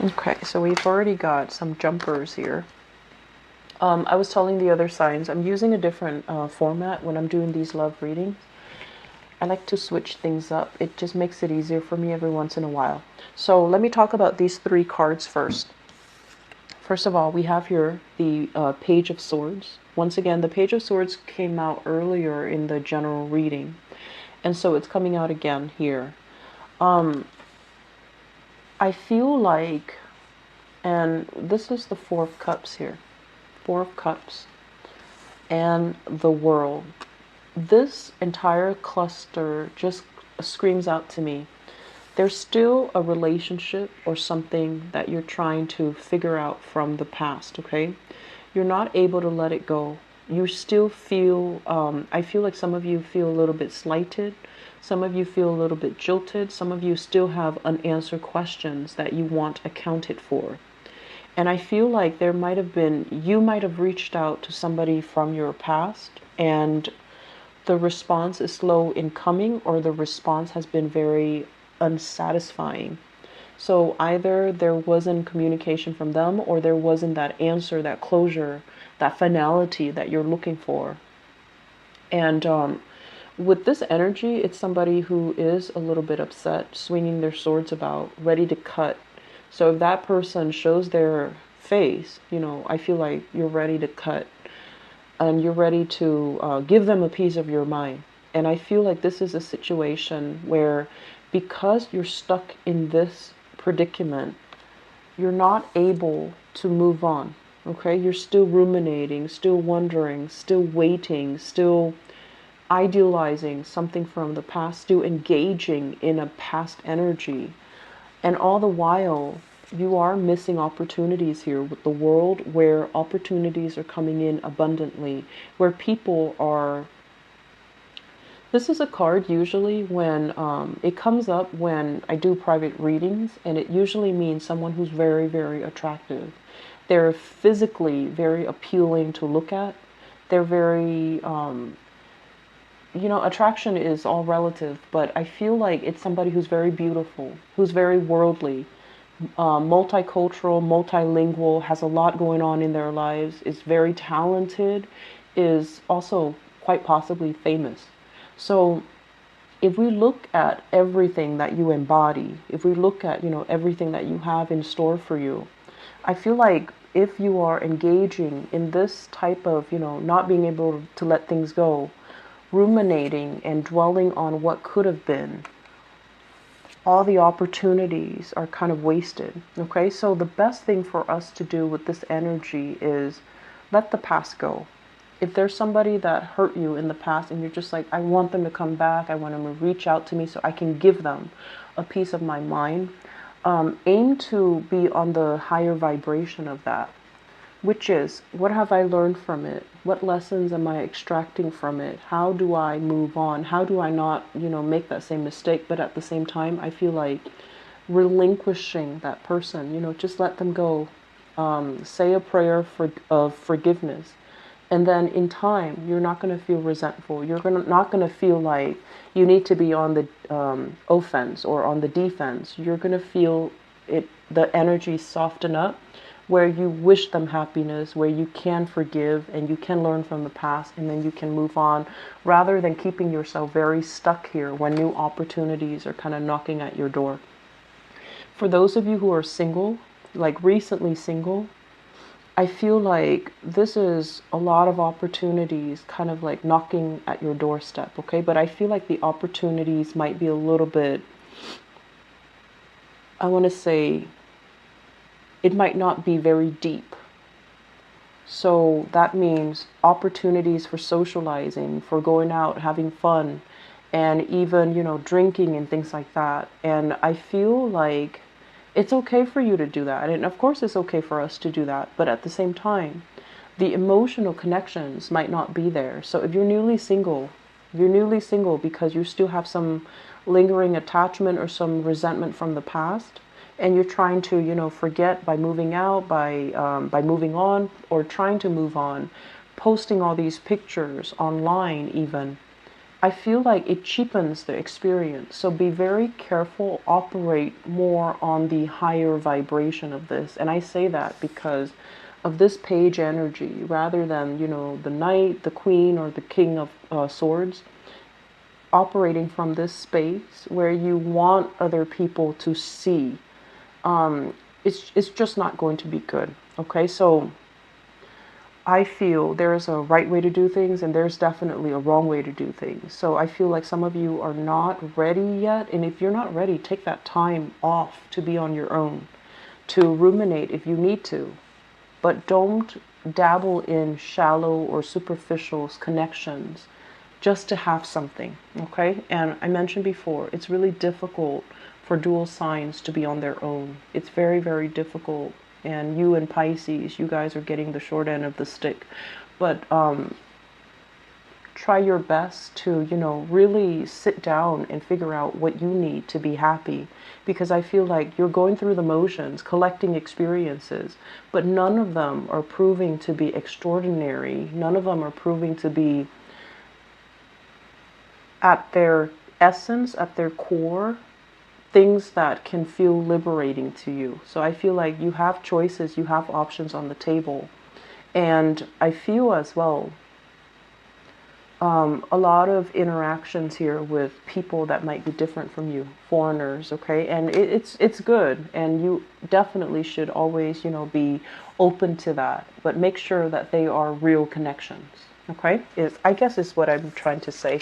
Okay, so we've already got some jumpers here. I was telling the other signs, I'm using a different format when I'm doing these love readings. I like to switch things up. It just makes it easier for me every once in a while. So let me talk about these three cards first. First of all, we have here the Page of Swords. Once again, the Page of Swords came out earlier in the general reading, and so it's coming out again here. I feel like, and this is the Four of Cups here. Four of Cups and the World. This entire cluster just screams out to me. There's still a relationship or something that you're trying to figure out from the past, okay? You're not able to let it go. You still feel, I feel like some of you feel a little bit slighted. Some of you feel a little bit jilted. Some of you still have unanswered questions that you want accounted for. And I feel like there might have been, you might have reached out to somebody from your past and the response is slow in coming, or the response has been very unsatisfying. So either there wasn't communication from them, or there wasn't that answer, that closure, that finality that you're looking for. And with this energy, it's somebody who is a little bit upset, swinging their swords about, ready to cut. So if that person shows their face, you know, I feel like you're ready to cut and you're ready to give them a piece of your mind. And I feel like this is a situation where, because you're stuck in this predicament, you're not able to move on. Okay, you're still ruminating, still wondering, still waiting, still idealizing something from the past, still engaging in a past energy. And all the while, you are missing opportunities here with the world, where opportunities are coming in abundantly, where people are. This is a card usually when it comes up when I do private readings, and it usually means someone who's very, very attractive. They're physically very appealing to look at. They're very, attraction is all relative, but I feel like it's somebody who's very beautiful, who's very worldly, multicultural, multilingual, has a lot going on in their lives, is very talented, is also quite possibly famous. So if we look at everything that you embody, if we look at, everything that you have in store for you, I feel like if you are engaging in this type of, not being able to let things go, ruminating and dwelling on what could have been, all the opportunities are kind of wasted. Okay, so the best thing for us to do with this energy is let the past go. If there's somebody that hurt you in the past and you're just like, I want them to come back, I want them to reach out to me so I can give them a piece of my mind, aim to be on the higher vibration of that, which is, what have I learned from it? What lessons am I extracting from it? How do I move on? How do I not, make that same mistake? But at the same time, I feel like relinquishing that person, just let them go. Say a prayer of forgiveness. And then in time, you're not going to feel resentful. You're not going to feel like you need to be on the offense or on the defense. You're going to feel the energy soften up, where you wish them happiness, where you can forgive and you can learn from the past, and then you can move on, rather than keeping yourself very stuck here when new opportunities are kind of knocking at your door. For those of you who are single, like recently single, I feel like this is a lot of opportunities kind of like knocking at your doorstep, okay? But I feel like the opportunities might be a little bit, I want to say, it might not be very deep. So that means opportunities for socializing, for going out, having fun, and even, drinking and things like that. And I feel like it's okay for you to do that. And of course, it's okay for us to do that. But at the same time, the emotional connections might not be there. So if you're newly single, because you still have some lingering attachment or some resentment from the past, and you're trying to, forget by moving out, by moving on, or trying to move on, posting all these pictures online even, I feel like it cheapens the experience. So be very careful, operate more on the higher vibration of this. And I say that because of this page energy, rather than, you know, the knight, the queen, or the king of swords, operating from this space where you want other people to see. It's just not going to be good. Okay, so I feel there's a right way to do things and there's definitely a wrong way to do things. So I feel like some of you are not ready yet. And if you're not ready, take that time off to be on your own, to ruminate if you need to. But don't dabble in shallow or superficial connections just to have something, okay? And I mentioned before, it's really difficult for dual signs to be on their own. It's very, very difficult. And you and Pisces, you guys are getting the short end of the stick. But try your best to, you know, really sit down and figure out what you need to be happy. Because I feel like you're going through the motions, collecting experiences, but none of them are proving to be extraordinary. None of them are proving to be at their essence, at their core, things that can feel liberating to you. So I feel like you have choices, you have options on the table. And I feel as well a lot of interactions here with people that might be different from you, foreigners, okay? And it's good, and you definitely should always, you know, be open to that, but make sure that they are real connections, okay? I guess is what I'm trying to say.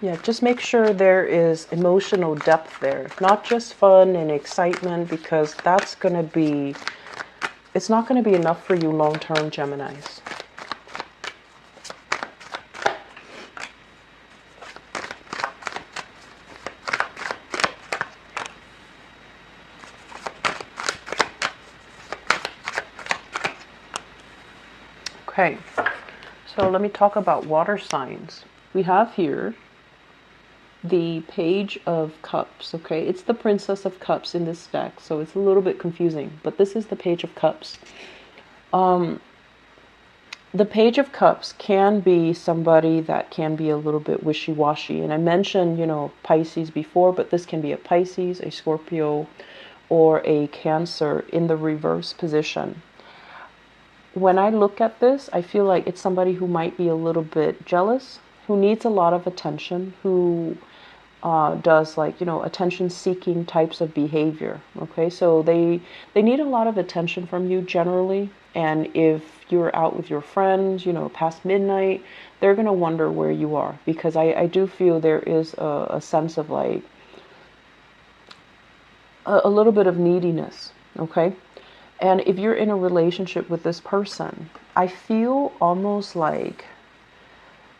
Yeah, just make sure there is emotional depth there, not just fun and excitement, because that's going to be, it's not going to be enough for you long-term, Geminis. Okay, so let me talk about water signs. We have here the Page of Cups, okay? It's the Princess of Cups in this deck, so it's a little bit confusing, but this is the Page of Cups. The Page of Cups can be somebody that can be a little bit wishy-washy, and I mentioned, you know, Pisces before, but this can be a Pisces, a Scorpio, or a Cancer in the reverse position. When I look at this, I feel like it's somebody who might be a little bit jealous, who needs a lot of attention, who does, like, you know, attention-seeking types of behavior. Okay, so they need a lot of attention from you generally, and if you're out with your friends, you know, past midnight, they're gonna wonder where you are, because I do feel there is a sense of like a little bit of neediness. Okay, and if you're in a relationship with this person, I feel almost like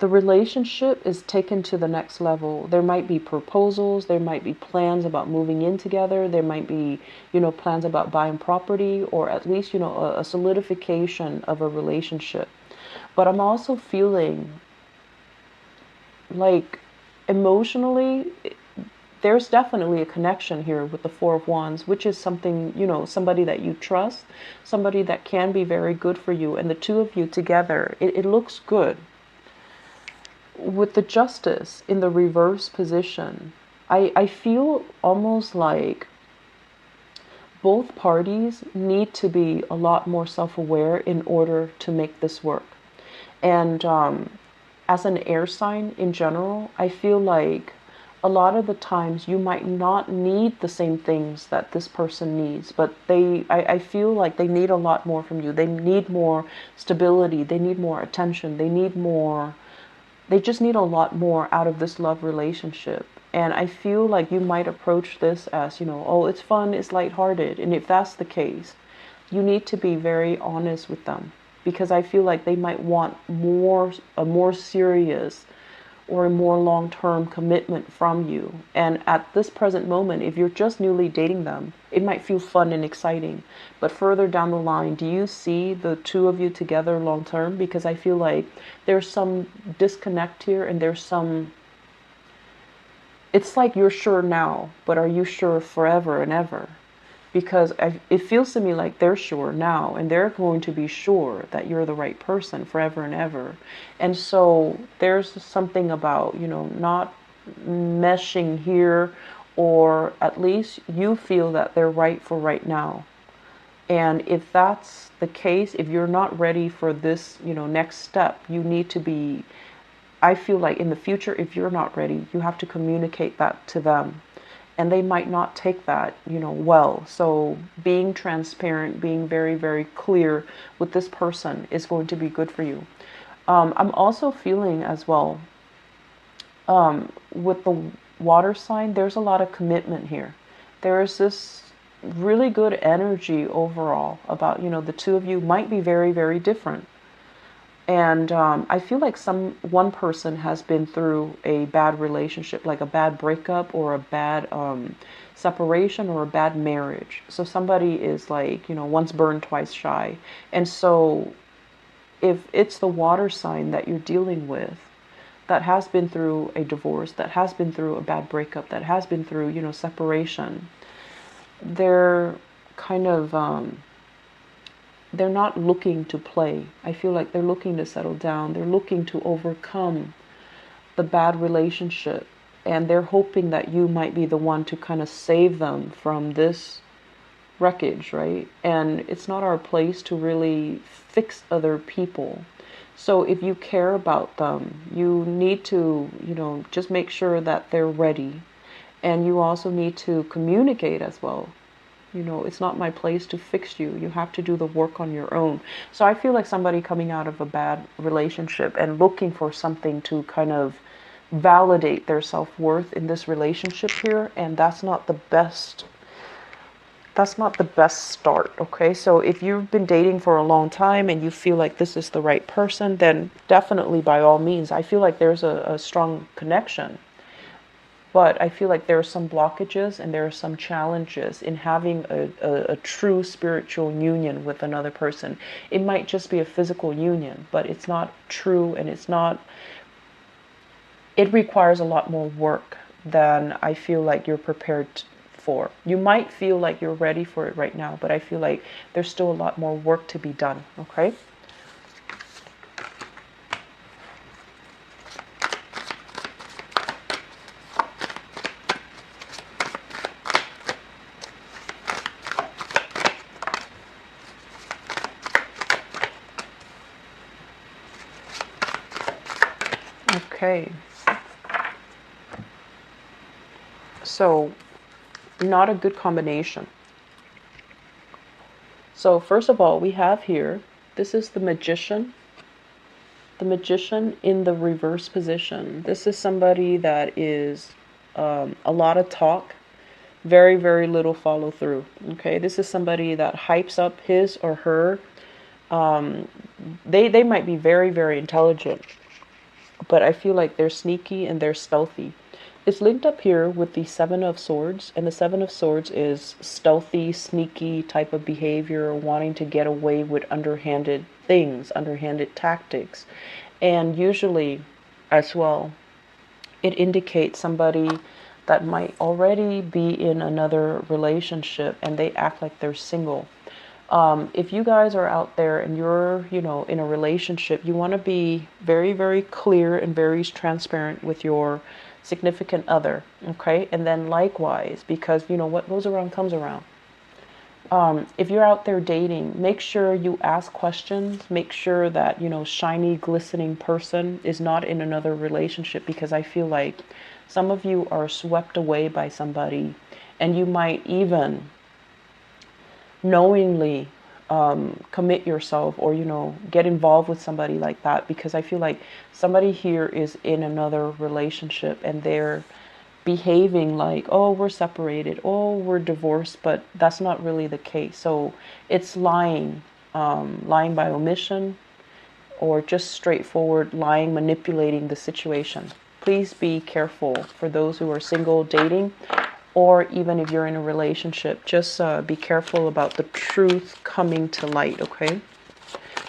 the relationship is taken to the next level. There might be proposals, there might be plans about moving in together, there might be, you know, plans about buying property, or at least, you know, a solidification of a relationship. But I'm also feeling like emotionally, there's definitely a connection here with the Four of Wands, which is something, you know, somebody that you trust, somebody that can be very good for you, and the two of you together, it looks good. With the Justice in the reverse position, I feel almost like both parties need to be a lot more self-aware in order to make this work. And as an air sign in general, I feel like a lot of the times you might not need the same things that this person needs, but I feel like they need a lot more from you. They need more stability, they need more attention, they just need a lot more out of this love relationship. And I feel like you might approach this as, you know, oh, it's fun, it's lighthearted. And if that's the case, you need to be very honest with them, because I feel like they might want a more serious or a more long-term commitment from you. And at this present moment, if you're just newly dating them, it might feel fun and exciting. But further down the line, do you see the two of you together long-term? Because I feel like there's some disconnect here, and it's like you're sure now, but are you sure forever and ever? because it feels to me like they're sure now, and they're going to be sure that you're the right person forever and ever. And so there's something about, you know, not meshing here, or at least you feel that they're right for right now. And if that's the case, if you're not ready for this, you know, next step, you need to be, I feel like in the future, if you're not ready, you have to communicate that to them. And they might not take that, you know, well. So being transparent, being very, very clear with this person is going to be good for you. I'm also feeling as well, with the water sign, there's a lot of commitment here. There is this really good energy overall about, you know, the two of you might be very, very different. And I feel like one person has been through a bad relationship, like a bad breakup or a bad separation or a bad marriage. So somebody is like, you know, once burned, twice shy. And so if it's the water sign that you're dealing with, that has been through a divorce, that has been through a bad breakup, that has been through, you know, separation, they're kind of, they're not looking to play. I feel like they're looking to settle down. They're looking to overcome the bad relationship. And they're hoping that you might be the one to kind of save them from this wreckage, right? And it's not our place to really fix other people. So if you care about them, you need to, you know, just make sure that they're ready. And you also need to communicate as well. You know, it's not my place to fix you. You have to do the work on your own. So I feel like somebody coming out of a bad relationship and looking for something to kind of validate their self-worth in this relationship here, and that's not the best start. Okay, so if you've been dating for a long time and you feel like this is the right person, then definitely, by all means, I feel like there's a strong connection. But I feel like there are some blockages and there are some challenges in having a true spiritual union with another person. It might just be a physical union, but it's not true, and it requires a lot more work than I feel like you're prepared for. You might feel like you're ready for it right now, but I feel like there's still a lot more work to be done, okay? Okay. So, not a good combination. So, first of all, we have here, this is the Magician. The Magician in the reverse position. This is somebody that is a lot of talk, very, very little follow through. Okay, this is somebody that hypes up his or her. They might be very, very intelligent, but I feel like they're sneaky and they're stealthy. It's linked up here with the Seven of Swords, and the Seven of Swords is stealthy, sneaky type of behavior, wanting to get away with underhanded things, underhanded tactics. And usually, as well, it indicates somebody that might already be in another relationship and they act like they're single. If you guys are out there and you're, you know, in a relationship, you want to be very, very clear and very transparent with your significant other, okay? And then likewise, because, you know, what goes around comes around. If you're out there dating, make sure you ask questions. Make sure that, you know, shiny, glistening person is not in another relationship, because I feel like some of you are swept away by somebody, and you might even knowingly commit yourself, or, you know, get involved with somebody like that, because I feel like somebody here is in another relationship and they're behaving like, oh, we're separated, oh, we're divorced, but that's not really the case. So it's lying, lying by omission, or just straightforward lying, manipulating the situation. Please be careful for those who are single, dating, or even if you're in a relationship. Just be careful about the truth coming to light, okay?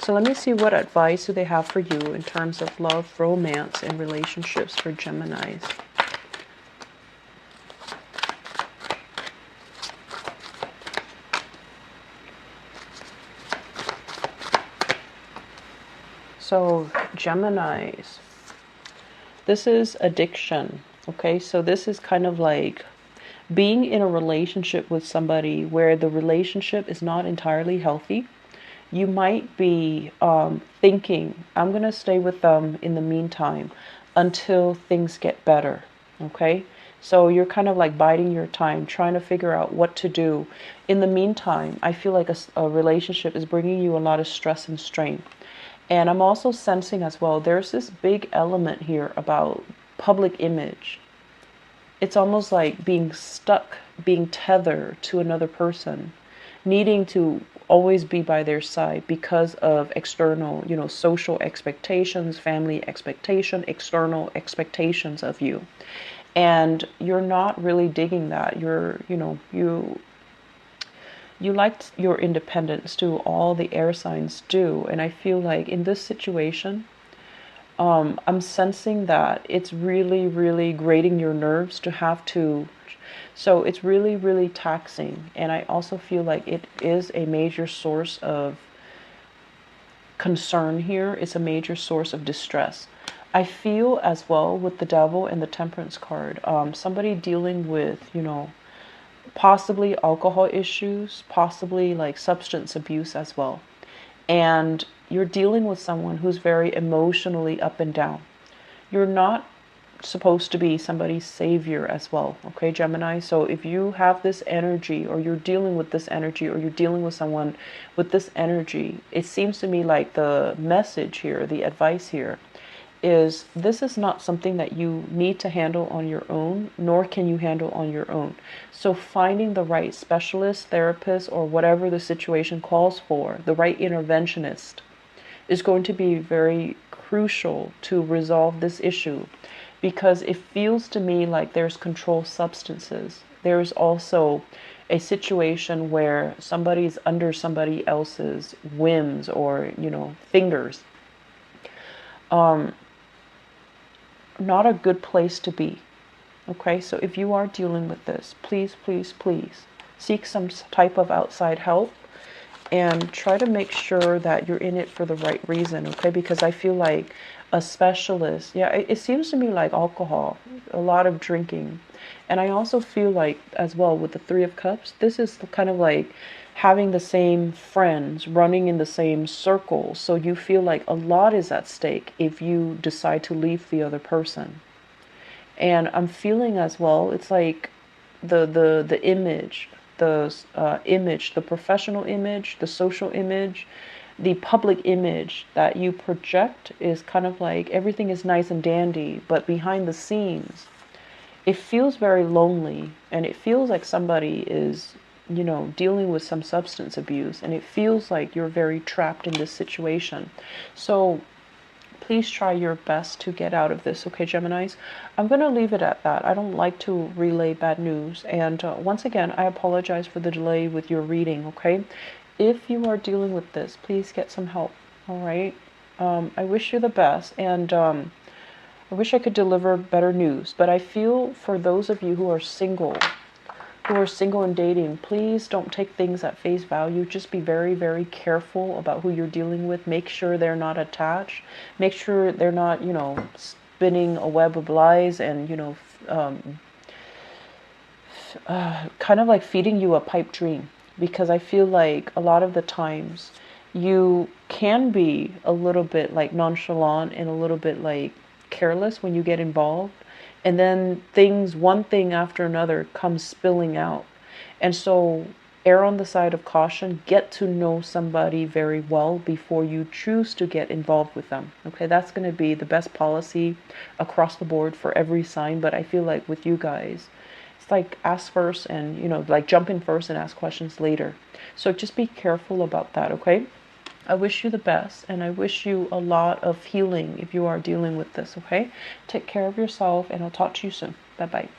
So let me see, what advice do they have for you in terms of love, romance, and relationships for Geminis. So Geminis, this is addiction. Okay, so this is kind of like being in a relationship with somebody where the relationship is not entirely healthy. You might be thinking, I'm going to stay with them in the meantime until things get better. Okay, so you're kind of like biding your time, trying to figure out what to do. In the meantime, I feel like a relationship is bringing you a lot of stress and strain. And I'm also sensing as well, there's this big element here about public image. It's almost like being stuck, being tethered to another person, needing to always be by their side because of external, social expectations, family expectation, external expectations of you. And you're not really digging that. You like your independence too. All the air signs do. And I feel like in this situation, I'm sensing that it's really, really grating your nerves to have to. So it's really, really taxing. And I also feel like it is a major source of concern here. It's a major source of distress. I feel as well with the devil and the temperance card, somebody dealing with, possibly alcohol issues, possibly like substance abuse as well. And you're dealing with someone who's very emotionally up and down. You're not supposed to be somebody's savior as well, okay, Gemini? So if you have this energy, or you're dealing with this energy, or you're dealing with someone with this energy, it seems to me like the message here, the advice here, is this is not something that you need to handle on your own, nor can you handle on your own. So finding the right specialist, therapist, or whatever the situation calls for, the right interventionist, is going to be very crucial to resolve this issue, because it feels to me like there's controlled substances. There's also a situation where somebody's under somebody else's whims or, fingers. Not a good place to be. Okay, so if you are dealing with this, please, please, please seek some type of outside help and try to make sure that you're in it for the right reason, okay? Because I feel like a specialist, yeah, it seems to me like alcohol, a lot of drinking. And I also feel like, as well, with the Three of Cups, this is kind of like having the same friends, running in the same circle. So you feel like a lot is at stake if you decide to leave the other person. And I'm feeling as well, it's like the image, the professional image, the social image, the public image that you project is kind of like everything is nice and dandy, but behind the scenes, it feels very lonely, and it feels like somebody is, dealing with some substance abuse, and it feels like you're very trapped in this situation. So please try your best to get out of this, okay, Geminis? I'm going to leave it at that. I don't like to relay bad news. And once again, I apologize for the delay with your reading, okay? If you are dealing with this, please get some help, all right? I wish you the best, and I wish I could deliver better news. But I feel for those of you who are single and dating, please don't take things at face value. Just be very, very careful about who you're dealing with. Make sure they're not attached. Make sure they're not, spinning a web of lies and, kind of like feeding you a pipe dream. Because I feel like a lot of the times you can be a little bit like nonchalant and a little bit like careless when you get involved. And then one thing after another comes spilling out. And so err on the side of caution. Get to know somebody very well before you choose to get involved with them. Okay, that's going to be the best policy across the board for every sign. But I feel like with you guys, it's like ask first and, like jump in first and ask questions later. So just be careful about that, okay? I wish you the best, and I wish you a lot of healing if you are dealing with this, okay? Take care of yourself, and I'll talk to you soon. Bye-bye.